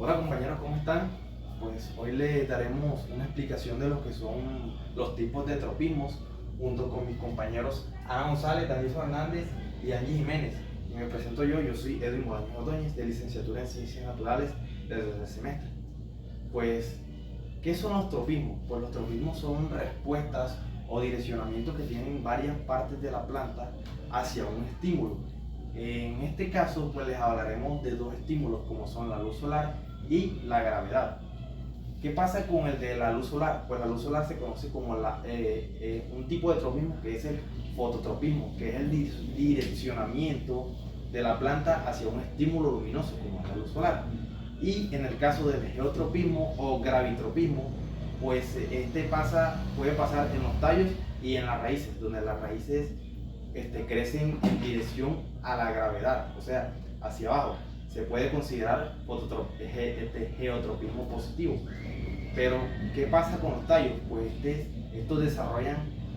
Hola compañeros, ¿cómo están? Pues hoy les daremos una explicación de lo que son los tipos de tropismos junto con mis compañeros Ana González, Daniel Fernández y Angie Jiménez. Y me presento yo soy Edwin Bolaños Ordóñez, de licenciatura en Ciencias Naturales del tercer semestre. Pues, ¿qué son los tropismos? Pues los tropismos son respuestas o direccionamientos que tienen varias partes de la planta hacia un estímulo. En este caso, pues les hablaremos de dos estímulos como son la luz solar y la gravedad. ¿Qué pasa con el de la luz solar? Pues la luz solar se conoce como un tipo de tropismo que es el fototropismo, que es el direccionamiento de la planta hacia un estímulo luminoso como la luz solar. Y en el caso del geotropismo o gravitropismo, pues puede pasar en los tallos y en las raíces, donde las raíces crecen en dirección a la gravedad, o sea, hacia abajo. Se puede considerar geotropismo positivo. Pero, ¿qué pasa con los tallos? Pues estos desarrollan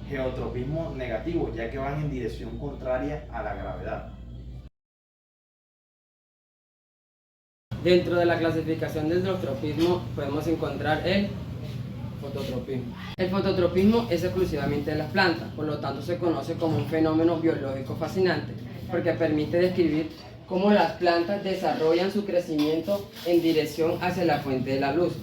geotropismo negativo, ya que van en dirección contraria a la gravedad. Dentro de la clasificación del tropismo podemos encontrar el fototropismo. El fototropismo es exclusivamente de las plantas, por lo tanto se conoce como un fenómeno biológico fascinante, porque permite describir cómo las plantas desarrollan su crecimiento en dirección hacia la fuente de la luz.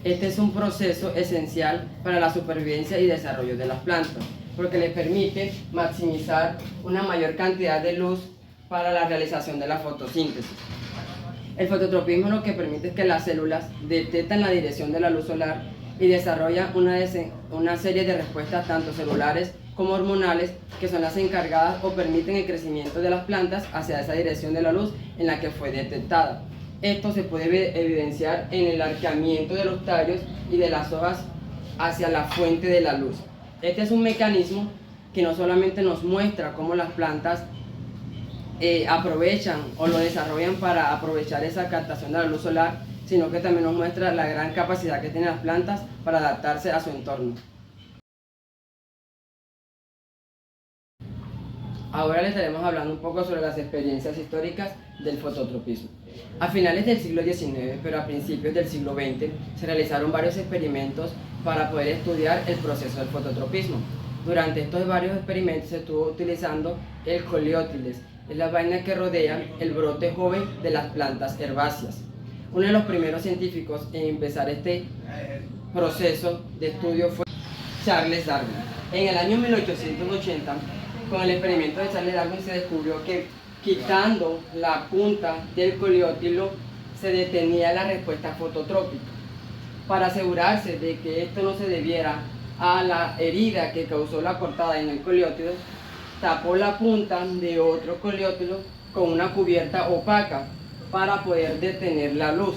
Este es un proceso esencial para la supervivencia y desarrollo de las plantas, porque les permite maximizar una mayor cantidad de luz para la realización de la fotosíntesis. El fototropismo lo que permite es que las células detectan la dirección de la luz solar y desarrollan una serie de respuestas tanto celulares como hormonales que son las encargadas o permiten el crecimiento de las plantas hacia esa dirección de la luz en la que fue detectada. Esto se puede evidenciar en el arqueamiento de los tallos y de las hojas hacia la fuente de la luz. Este es un mecanismo que no solamente nos muestra cómo las plantas aprovechan o lo desarrollan para aprovechar esa captación de la luz solar, sino que también nos muestra la gran capacidad que tienen las plantas para adaptarse a su entorno. Ahora les estaremos hablando un poco sobre las experiencias históricas del fototropismo. A finales del siglo XIX, pero a principios del siglo XX, se realizaron varios experimentos para poder estudiar el proceso del fototropismo. Durante estos varios experimentos se estuvo utilizando el coleótiles, es la vaina que rodea el brote joven de las plantas herbáceas. Uno de los primeros científicos en empezar este proceso de estudio fue Charles Darwin. En el año 1880, con el experimento de Charles Darwin se descubrió que quitando la punta del coleótilo se detenía la respuesta fototrópica. Para asegurarse de que esto no se debiera a la herida que causó la cortada en el coleótilo, tapó la punta de otro coleótilo con una cubierta opaca para poder detener la luz,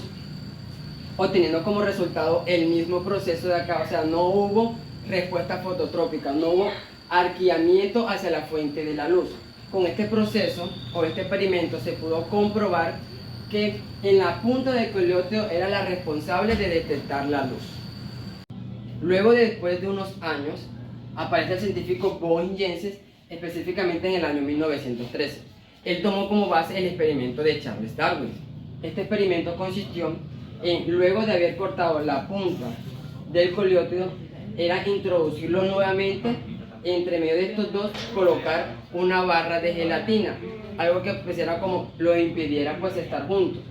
obteniendo como resultado el mismo proceso de acá. O sea, no hubo respuesta fototrópica, no hubo arqueamiento hacia la fuente de la luz. Con este proceso o este experimento se pudo comprobar que en la punta del coleótilo era la responsable de detectar la luz. Luego, después de unos años, aparece el científico Boyne Jensen, específicamente en el año 1913. Él tomó como base el experimento de Charles Darwin. Este experimento consistió en, luego de haber cortado la punta del coleótilo, era introducirlo nuevamente entre medio de estos dos, colocar una barra de gelatina, algo que pues era como lo impidiera pues estar juntos.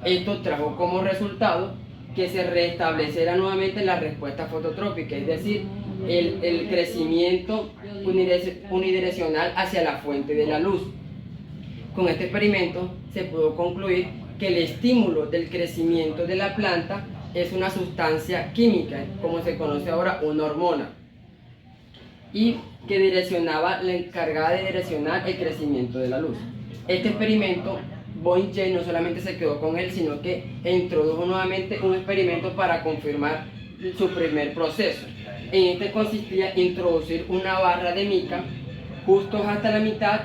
Esto trajo como resultado que se restableciera nuevamente la respuesta fototrópica, es decir, el crecimiento unidireccional hacia la fuente de la luz. Con este experimento se pudo concluir que el estímulo del crecimiento de la planta es una sustancia química, como se conoce ahora, una hormona, y que direccionaba la encargada de direccionar el crecimiento de la luz. Este experimento, Boyne Jensen no solamente se quedó con él, sino que introdujo nuevamente un experimento para confirmar su primer proceso. En este consistía en introducir una barra de mica justo hasta la mitad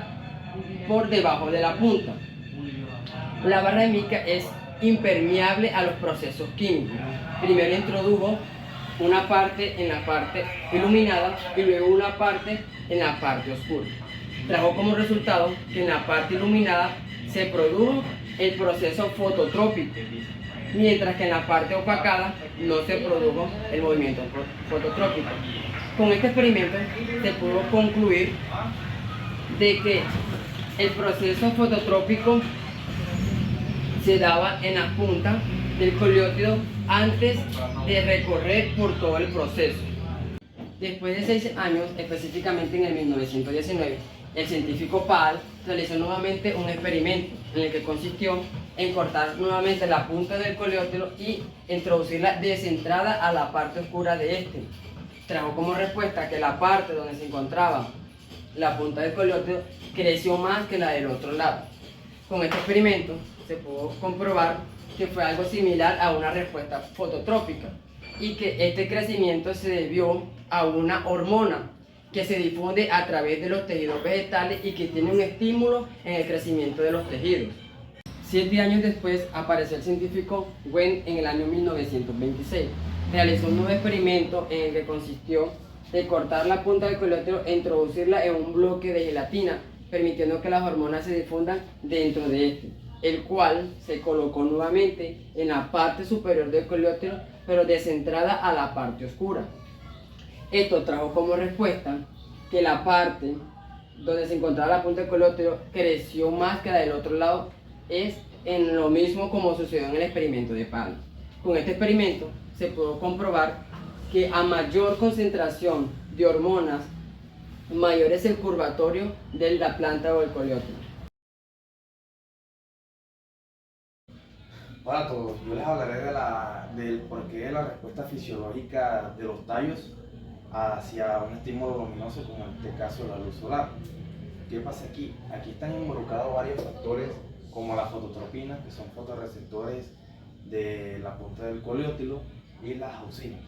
por debajo de la punta. La barra de mica es impermeable a los procesos químicos. Primero introdujo una parte en la parte iluminada y luego una parte en la parte oscura. Trajo como resultado que en la parte iluminada se produjo el proceso fototrópico mientras que en la parte opacada no se produjo el movimiento fototrópico. Con este experimento se pudo concluir de que el proceso fototrópico se daba en la punta del coleóptero antes de recorrer por todo el proceso. Después de 6 años, específicamente en el 1919, el científico Pál realizó nuevamente un experimento en el que consistió en cortar nuevamente la punta del coleóptero y introducirla descentrada a la parte oscura de este. Trajo como respuesta que la parte donde se encontraba la punta del coleóptero creció más que la del otro lado. Con este experimento se pudo comprobar que fue algo similar a una respuesta fototrópica y que este crecimiento se debió a una hormona que se difunde a través de los tejidos vegetales y que tiene un estímulo en el crecimiento de los tejidos. 7 años después apareció el científico Wen en el año 1926. Realizó un nuevo experimento en el que consistió en cortar la punta del coleóptero e introducirla en un bloque de gelatina, permitiendo que las hormonas se difundan dentro de este, el cual se colocó nuevamente en la parte superior del coleóptero, pero descentrada a la parte oscura. Esto trajo como respuesta que la parte donde se encontraba la punta del coleóptero creció más que la del otro lado, es en lo mismo como sucedió en el experimento de Pál. Con este experimento se pudo comprobar que a mayor concentración de hormonas, mayor es el curvatorio de la planta o del coleóptero. Hola a todos, yo les hablaré del porqué de la respuesta fisiológica de los tallos hacia un estímulo luminoso, como en este caso la luz solar. ¿Qué pasa aquí? Aquí están involucrados varios factores como la fototropina, que son fotorreceptores de la punta del coleóptero, y las auxinas.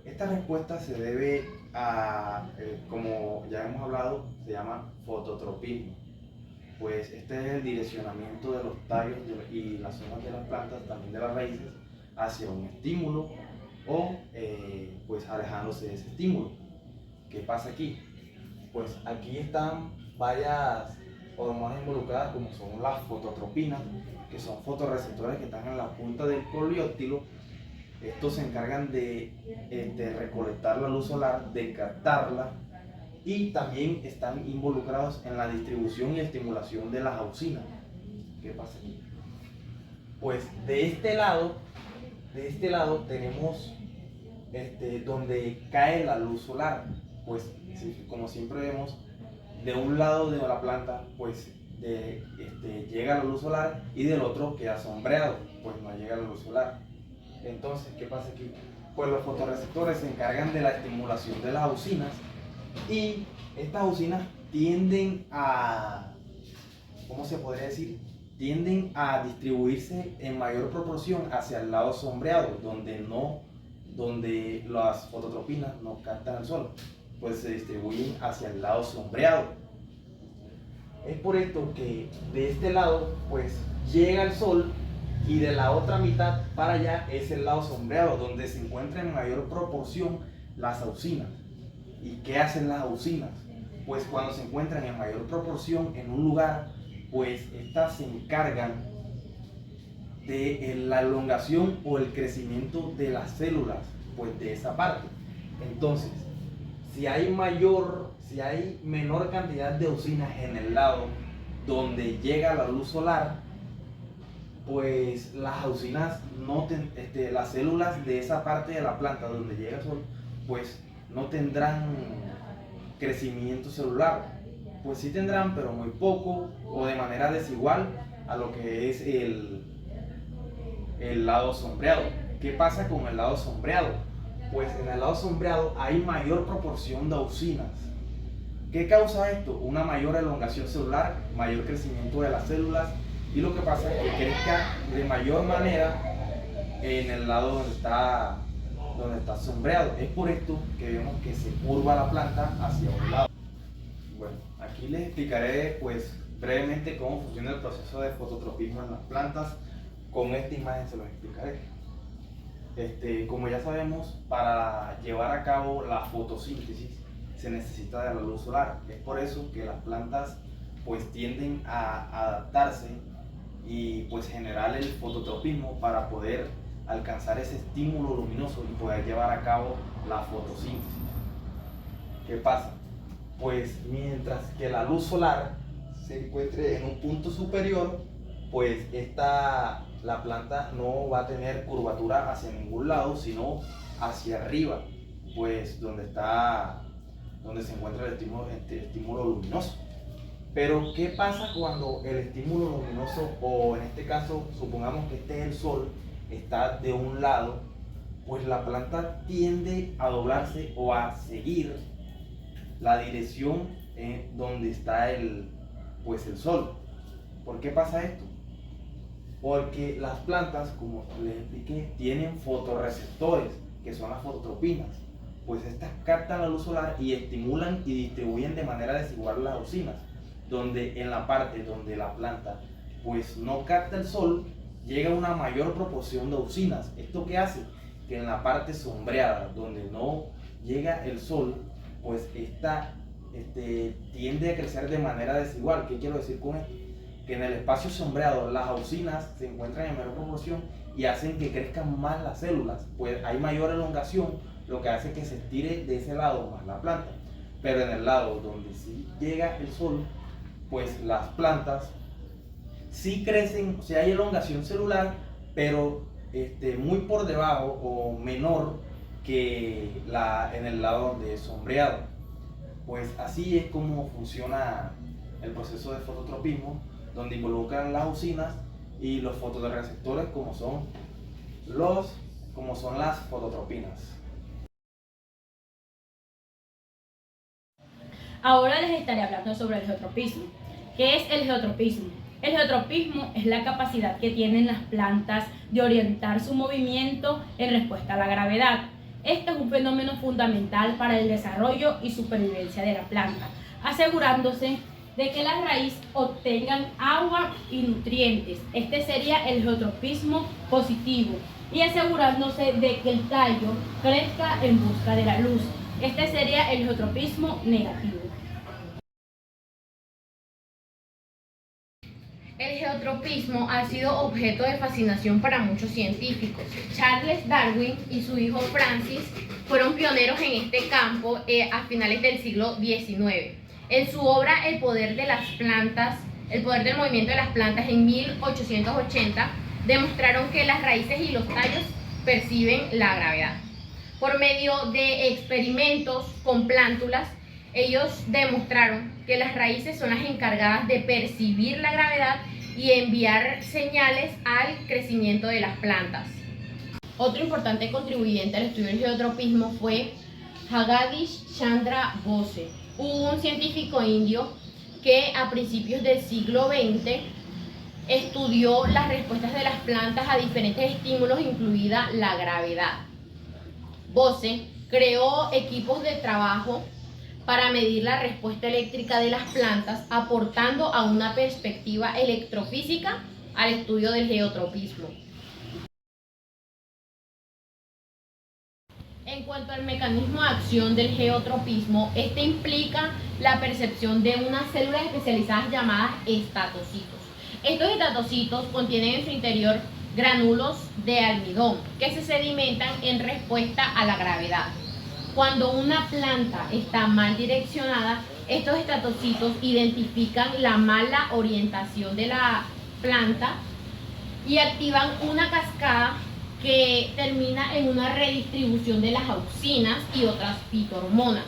Esta respuesta se debe a, como ya hemos hablado, se llama fototropismo. Pues este es el direccionamiento de los tallos y las zonas de las plantas, también de las raíces, hacia un estímulo o pues alejándose de ese estímulo. ¿Qué pasa aquí? Pues aquí están varias hormonas involucradas, como son las fototropinas, que son fotorreceptores que están en la punta del coleóptero. Estos se encargan de recolectar la luz solar, de captarla, y también están involucrados en la distribución y estimulación de las auxinas. ¿Qué pasa aquí? Pues de este lado tenemos donde cae la luz solar. Pues como siempre vemos, de un lado de la planta pues llega la luz solar y del otro queda sombreado, pues no llega la luz solar. Entonces, ¿qué pasa aquí? Pues los fotorreceptores se encargan de la estimulación de las auxinas, y estas auxinas tienden a, ¿cómo se podría decir? Tienden a distribuirse en mayor proporción hacia el lado sombreado, donde las fototropinas no captan el sol, pues se distribuyen hacia el lado sombreado. Es por esto que de este lado pues llega el sol, y de la otra mitad para allá es el lado sombreado, donde se encuentran en mayor proporción las auxinas. ¿Y qué hacen las auxinas? Pues cuando se encuentran en mayor proporción en un lugar, pues estas se encargan de la elongación o el crecimiento de las células, pues de esa parte. Entonces, si hay menor cantidad de auxinas en el lado donde llega la luz solar, pues las auxinas las células de esa parte de la planta donde llega el sol, pues no tendrán crecimiento celular. Pues sí tendrán, pero muy poco o de manera desigual a lo que es el lado sombreado. ¿Qué pasa con el lado sombreado? Pues en el lado sombreado hay mayor proporción de auxinas. ¿Qué causa esto? Una mayor elongación celular, mayor crecimiento de las células, y lo que pasa es que crezca de mayor manera en el lado donde está sombreado. Es por esto que vemos que se curva la planta hacia un lado. Bueno, aquí les explicaré pues brevemente cómo funciona el proceso de fototropismo en las plantas. Con esta imagen se los explicaré. Como ya sabemos, para llevar a cabo la fotosíntesis se necesita de la luz solar. Es por eso que las plantas pues tienden a adaptarse y pues generar el fototropismo para poder alcanzar ese estímulo luminoso y poder llevar a cabo la fotosíntesis. ¿Qué pasa? Pues mientras que la luz solar se encuentre en un punto superior, pues la planta no va a tener curvatura hacia ningún lado, sino hacia arriba, pues donde se encuentra el estímulo luminoso. Pero ¿qué pasa cuando el estímulo luminoso, o en este caso supongamos que el sol, está de un lado? Pues la planta tiende a doblarse o a seguir la dirección donde está el sol. ¿Por qué pasa esto? Porque las plantas, como les expliqué, tienen fotorreceptores, que son las fototropinas. Pues estas captan la luz solar y estimulan y distribuyen de manera desigual las auxinas, donde en la parte donde la planta pues no capta el sol, llega una mayor proporción de auxinas. ¿Esto qué hace? Que en la parte sombreada, donde no llega el sol, pues esta tiende a crecer de manera desigual. ¿Qué quiero decir con esto? Que en el espacio sombreado las auxinas se encuentran en menor proporción y hacen que crezcan más las células, pues hay mayor elongación, lo que hace que se estire de ese lado más la planta. Pero en el lado donde sí llega el sol, pues las plantas sí crecen, o sea, hay elongación celular, pero muy por debajo o menor que en el lado de sombreado. Pues así es como funciona el proceso de fototropismo, donde involucran las auxinas y los fotorreceptores como son las fototropinas. Ahora les estaré hablando sobre el geotropismo. ¿Qué es el geotropismo? El geotropismo es la capacidad que tienen las plantas de orientar su movimiento en respuesta a la gravedad. Este es un fenómeno fundamental para el desarrollo y supervivencia de la planta, asegurándose de que las raíces obtengan agua y nutrientes. Este sería el geotropismo positivo, y asegurándose de que el tallo crezca en busca de la luz. Este sería el geotropismo negativo. El geotropismo ha sido objeto de fascinación para muchos científicos. Charles Darwin y su hijo Francis fueron pioneros en este campo a finales del siglo XIX. En su obra El poder de las plantas, el poder del movimiento de las plantas, en 1880, demostraron que las raíces y los tallos perciben la gravedad. Por medio de experimentos con plántulas, ellos demostraron que las raíces son las encargadas de percibir la gravedad y enviar señales al crecimiento de las plantas. Otro importante contribuyente al estudio del geotropismo fue Jagadish Chandra Bose, un científico indio que a principios del siglo XX estudió las respuestas de las plantas a diferentes estímulos, incluida la gravedad. Bose creó equipos de trabajo para medir la respuesta eléctrica de las plantas, aportando a una perspectiva electrofísica al estudio del geotropismo. En cuanto al mecanismo de acción del geotropismo, este implica la percepción de unas células especializadas llamadas estatocitos. Estos estatocitos contienen en su interior gránulos de almidón que se sedimentan en respuesta a la gravedad. Cuando una planta está mal direccionada, estos estatocitos identifican la mala orientación de la planta y activan una cascada que termina en una redistribución de las auxinas y otras fitohormonas,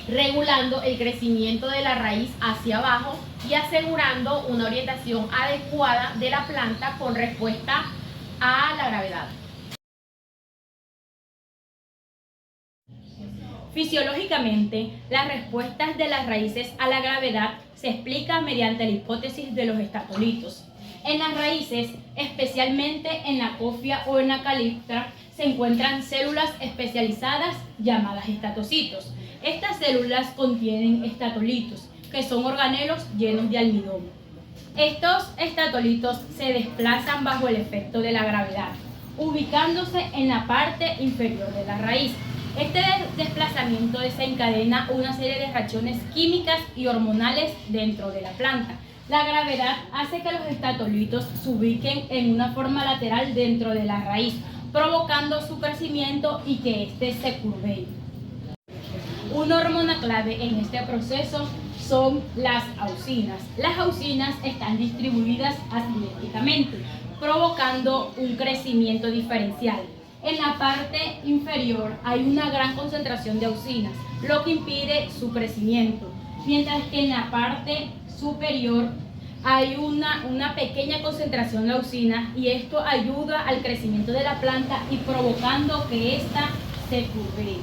regulando el crecimiento de la raíz hacia abajo y asegurando una orientación adecuada de la planta con respuesta a la gravedad. Fisiológicamente, las respuestas de las raíces a la gravedad se explican mediante la hipótesis de los estatolitos. En las raíces, especialmente en la cofia o en la caliptra, se encuentran células especializadas llamadas estatocitos. Estas células contienen estatolitos, que son organelos llenos de almidón. Estos estatolitos se desplazan bajo el efecto de la gravedad, ubicándose en la parte inferior de la raíz. Este desplazamiento desencadena una serie de reacciones químicas y hormonales dentro de la planta, La gravedad hace que los estatolitos se ubiquen en una forma lateral dentro de la raíz, provocando su crecimiento y que éste se curvee. Una hormona clave en este proceso son las auxinas. Las auxinas están distribuidas asimétricamente, provocando un crecimiento diferencial. En la parte inferior hay una gran concentración de auxinas, lo que impide su crecimiento, mientras que en la parte superior hay una pequeña concentración de auxinas y esto ayuda al crecimiento de la planta y provocando que ésta se curvee.